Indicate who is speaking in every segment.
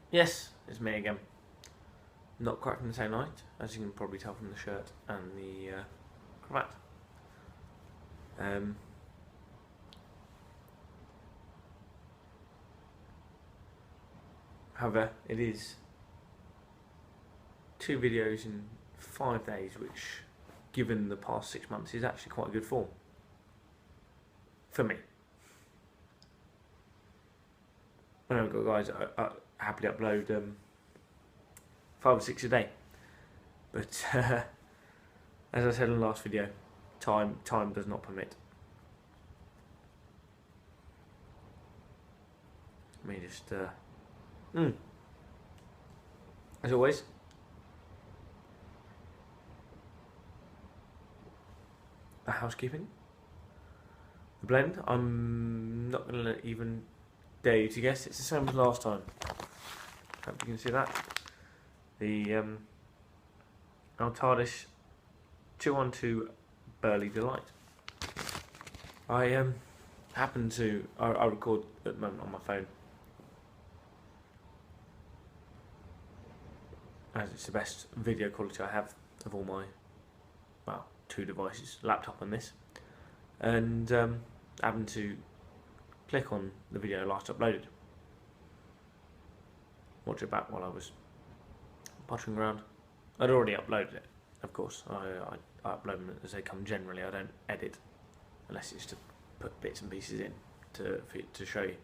Speaker 1: Yes, it's me again. Not quite from the same night, as you can probably tell from the shirt and the cravat. However, it is 2 videos in 5 days, which, given the past 6 months, is actually quite a good form. For me. I know I've got guys that happily upload 5 or 6 a day. But as I said in the last video, time does not permit. Let me just as always, the housekeeping. The blend, I'm not going to even dare you to guess. It's the same as last time. Hope you can see that. The Altardis 212 Burley Delight. I happen to I record at the moment on my phone, as it's the best video quality I have of all my 2 devices, laptop and this, and happened to click on the video last uploaded, watch it back while I was pottering around. I'd already uploaded it, of course. I upload them as they come generally. I don't edit unless it's to put bits and pieces in to show you.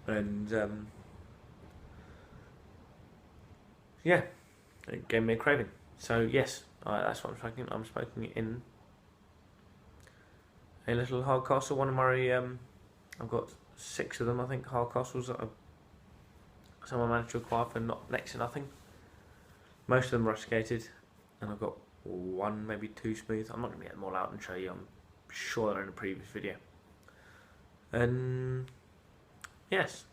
Speaker 1: And yeah, it gave me a craving. So yes, that's what I'm smoking. I'm smoking in a little Hardcastle. One of my I've got 6 of them, I think, Hardcastles that some I managed to acquire for next to nothing. Most of them rusticated, and I've got 1, maybe 2 smooth. I'm not going to get them all out and show you. I'm sure they're in a previous video. And yes.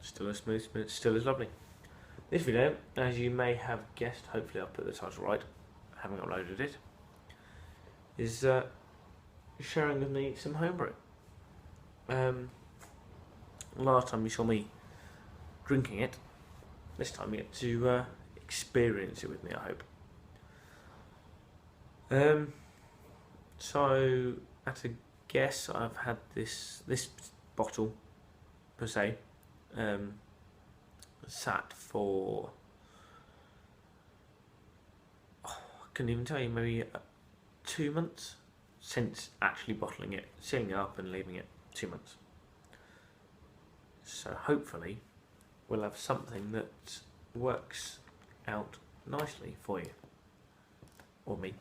Speaker 1: Still as smooth, but still as lovely. This video, as you may have guessed, hopefully I'll put the title right, having uploaded it, is sharing with me some homebrew. Last time you saw me drinking it, this time you get to experience it with me, I hope. So, at a guess, I've had this bottle, per se, sat for, I couldn't even tell you, maybe 2 months since actually bottling it, sealing it up and leaving it. 2 months. So hopefully we'll have something that works out nicely for you, or me.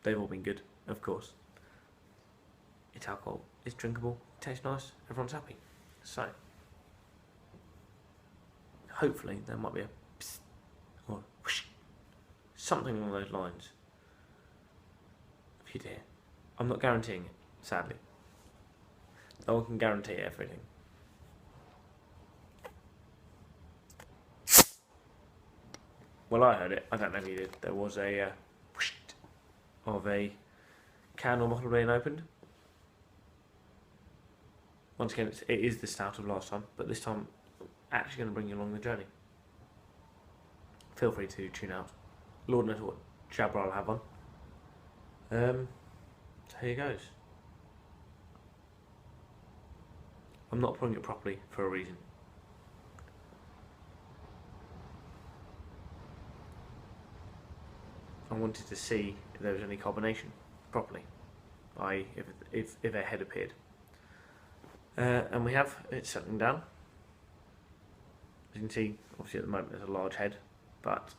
Speaker 1: They've all been good, of course. It's alcohol, it's drinkable, it tastes nice, everyone's happy. So hopefully there might be a psst or a whoosh, something along those lines for you to hear. I'm not guaranteeing it, sadly. No one can guarantee everything. Well, I heard it. I don't know if you did. There was a whoosh of a can or bottle being opened. Once again, it is the stout of last time, but this time I'm actually going to bring you along the journey. Feel free to tune out. Lord knows what jabber I'll have on. So here goes. I'm not pouring it properly for a reason. I wanted to see if there was any carbonation properly, i.e. if a head appeared. And we have, it's settling down. As you can see, obviously at the moment there's a large head, but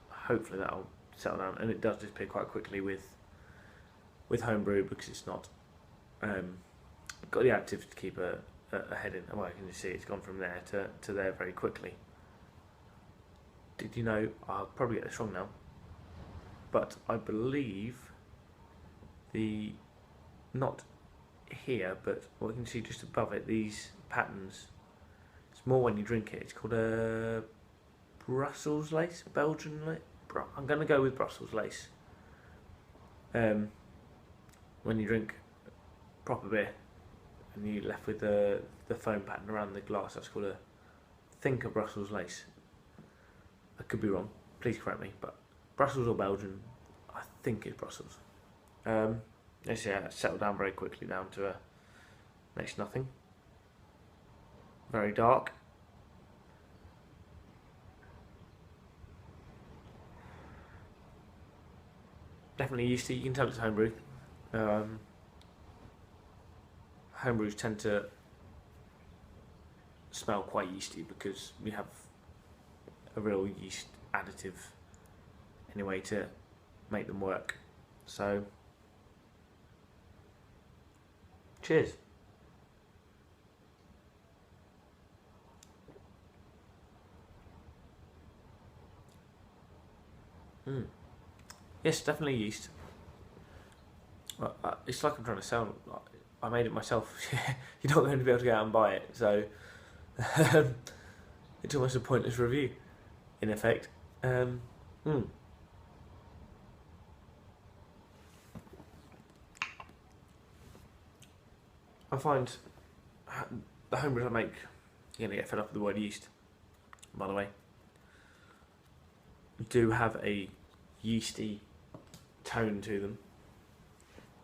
Speaker 1: hopefully that'll settle down, and it does disappear quite quickly with homebrew, because it's not got the additive to keep a head in. Well, you can just see it's gone from there to there very quickly. Did you know, I'll probably get this wrong now, but I believe not here, but what you can see just above it, these patterns, it's more when you drink it. It's called a Brussels lace, Belgian lace, I'm going to go with Brussels lace. When you drink proper beer and you're left with the foam pattern around the glass, that's called a Brussels lace. I could be wrong, please correct me, but Brussels or Belgian, I think it's Brussels. Let's see, settle down very quickly down to next to nothing. Very dark. Definitely yeasty, you can tell it's homebrew. Homebrews tend to smell quite yeasty because we have a real yeast additive anyway to make them work. So, cheers. Yes, definitely yeast. It's like I'm trying to sell. I made it myself. You're not going to be able to go out and buy it, so it's almost a pointless review, in effect. I find the homebrews I make, you're going to get fed up with the word yeast, by the way, do have a yeasty tone to them,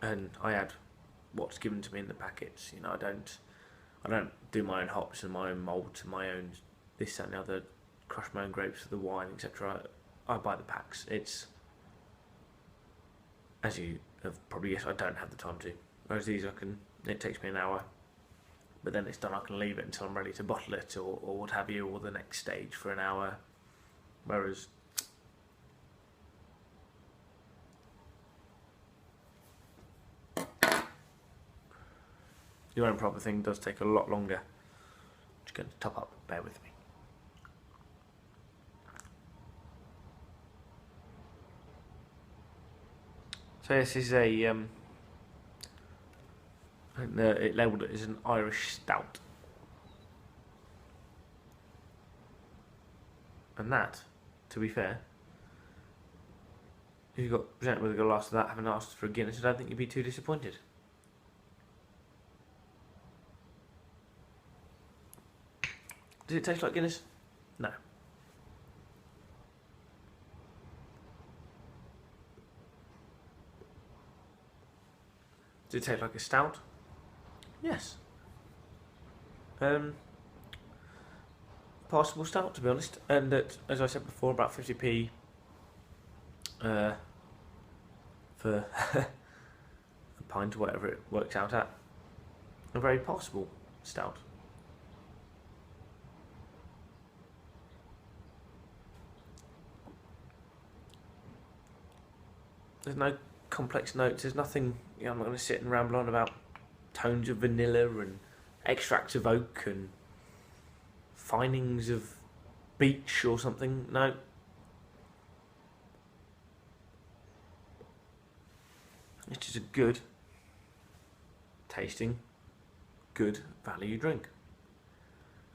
Speaker 1: and I add what's given to me in the packets. You know, I don't do my own hops and my own malt and my own this, that and the other, crush my own grapes for the wine, etc. I buy the packs. It's, as you have probably guessed, I don't have the time to. Whereas these, it takes me an hour, but then it's done. I can leave it until I'm ready to bottle it or what have you, or the next stage for an hour. Whereas your own proper thing does take a lot longer. Just going to top up, bear with me. So this is a, I think it labelled it as an Irish stout. And that, to be fair, if you got presented with a glass of that, having asked for a Guinness, I don't think you'd be too disappointed. Does it taste like Guinness? No. Does it taste like a stout? Yes. Passable stout, to be honest, and at, as I said before, about 50p for a pint or whatever it works out at. A very passable stout. There's no complex notes, there's nothing, you know, I'm not going to sit and ramble on about tones of vanilla and extracts of oak and finings of beech or something. No. It's just a good tasting, good value drink.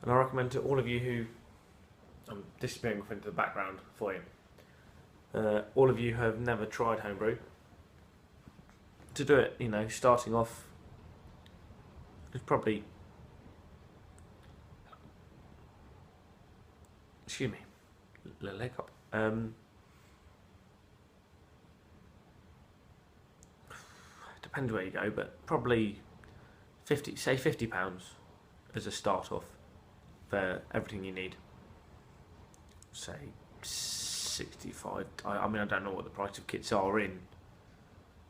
Speaker 1: And I recommend to all of you who, I'm disappearing off into the background for you, all of you who have never tried homebrew, to do it. You know, starting off, it's probably, excuse me, little hiccup. Depends where you go, but probably £50 as a start off for everything you need. Say 65. I mean, I don't know what the price of kits are in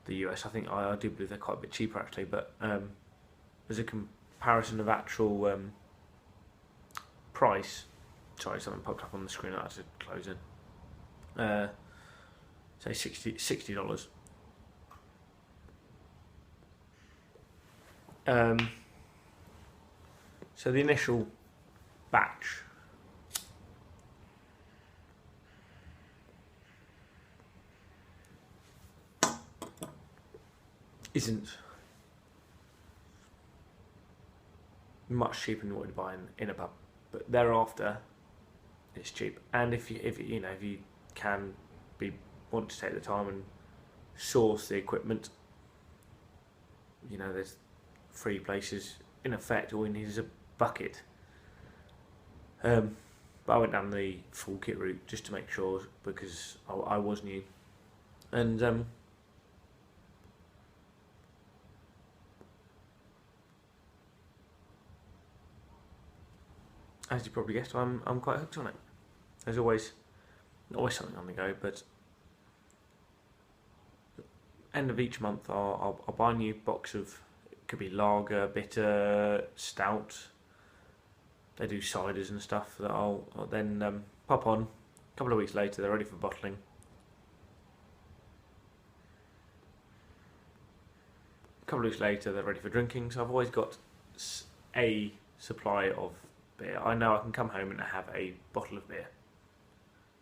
Speaker 1: the US. I think I do believe they're quite a bit cheaper actually, but as a comparison of actual price, sorry, something popped up on the screen. I had to close it. Say $60. So the initial batch isn't much cheaper than what you'd buy in a pub, but thereafter it's cheap. And if you can want to take the time and source the equipment. You know, there's 3 places. In effect, all we need is a bucket. But I went down the full kit route just to make sure, because I was new. And as you probably guessed, I'm quite hooked on it. There's always something on the go, but end of each month I'll buy a new box of, it could be lager, bitter, stout. They do ciders and stuff that I'll then pop on. A couple of weeks later they're ready for bottling. A couple of weeks later they're ready for drinking, so I've always got a supply of beer. I know I can come home and have a bottle of beer,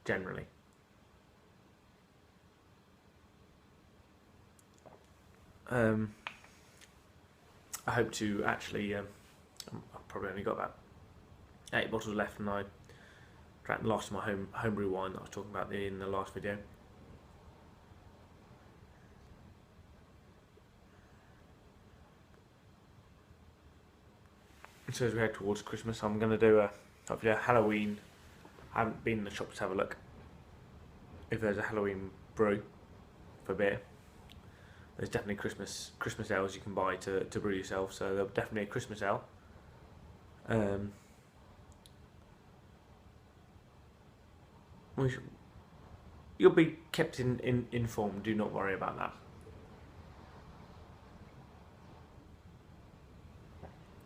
Speaker 1: generally. I hope to actually, I've probably only got about 8 bottles left, and I drank the last of my homebrew wine that I was talking about in the last video. So as we head towards Christmas, I'm going to do hopefully a Halloween. I haven't been in the shop to have a look if there's a Halloween brew for beer. There's definitely Christmas ales you can buy to brew yourself, so there'll definitely be a Christmas ale. You'll be kept informed, do not worry about that.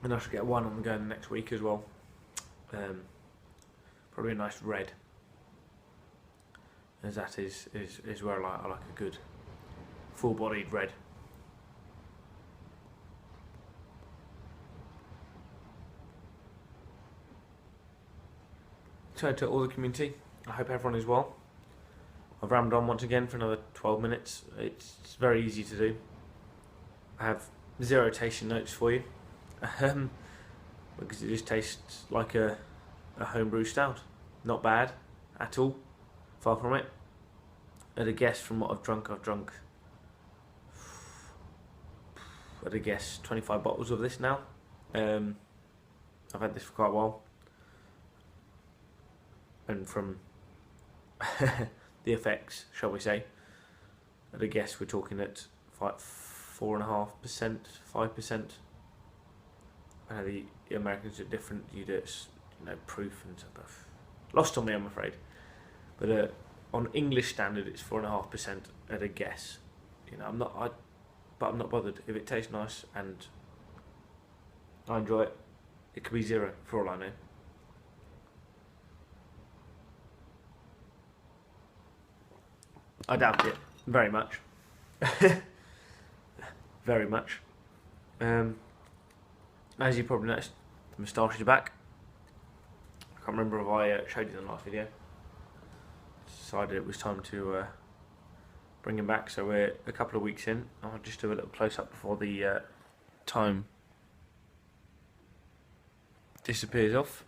Speaker 1: And I should get one on the go in the next week as well. Probably a nice red, as that is where I like a good full-bodied red. So to all the community, I hope everyone is well. I've rammed on once again for another 12 minutes. It's very easy to do. I have 0 tasting notes for you, because it just tastes like a homebrew stout. Not bad at all, far from it. At a guess from what I've drunk at a guess 25 bottles of this now. I've had this for quite a while, and from the effects, shall we say, at a guess we're talking at 4.5%, 5%. I know the Americans are different. You do it, proof and stuff. Lost on me, I'm afraid. But on English standard, it's 4.5% at a guess. But I'm not bothered. If it tastes nice and I enjoy it, it could be 0 for all I know. I doubt it very much. Very much. As you probably noticed, the moustache is back. I can't remember if I showed you in the last video. Decided it was time to bring him back, so we're a couple of weeks in. I'll just do a little close-up before the time disappears off.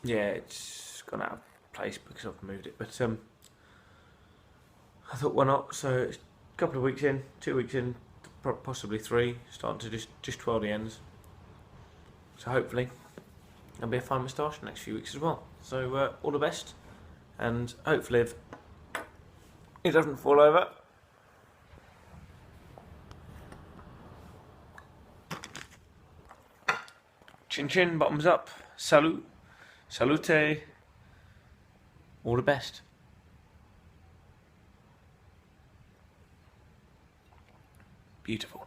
Speaker 1: Yeah, it's gone out of place because I've moved it, but I thought, why not? So it's a couple of weeks in, 2 weeks in, possibly 3, starting to just twirl the ends. So hopefully there'll be a fine moustache the next few weeks as well. So all the best, and hopefully if it doesn't fall over. Chin chin, bottoms up, salute, salute, all the best. Beautiful.